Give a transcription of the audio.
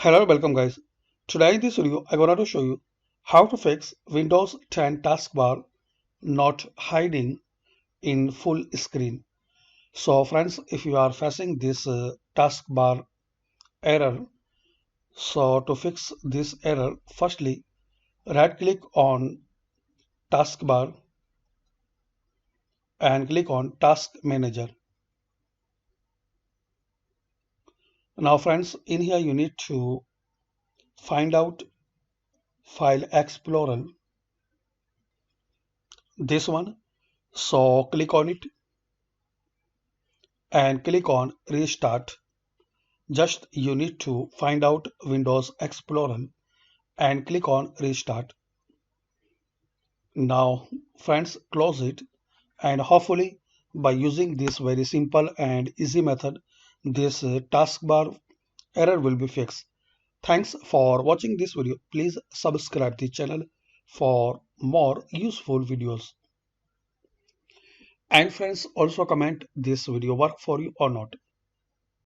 Hello, welcome guys. Today in this video, I'm going to show you how to fix Windows 10 taskbar not hiding in full screen. So friends, if you are facing this taskbar error, so to fix this error, firstly, right click on taskbar and click on Task Manager. Now friends, in here you need to find out File Explorer, this one. So click on it and click on Restart. Just you need to find out Windows Explorer and click on Restart. Now friends, close it, and hopefully by using this very simple and easy method, this taskbar error will be fixed. Thanks for watching this video. Please subscribe the channel for more useful videos. And friends, also comment this video work for you or not.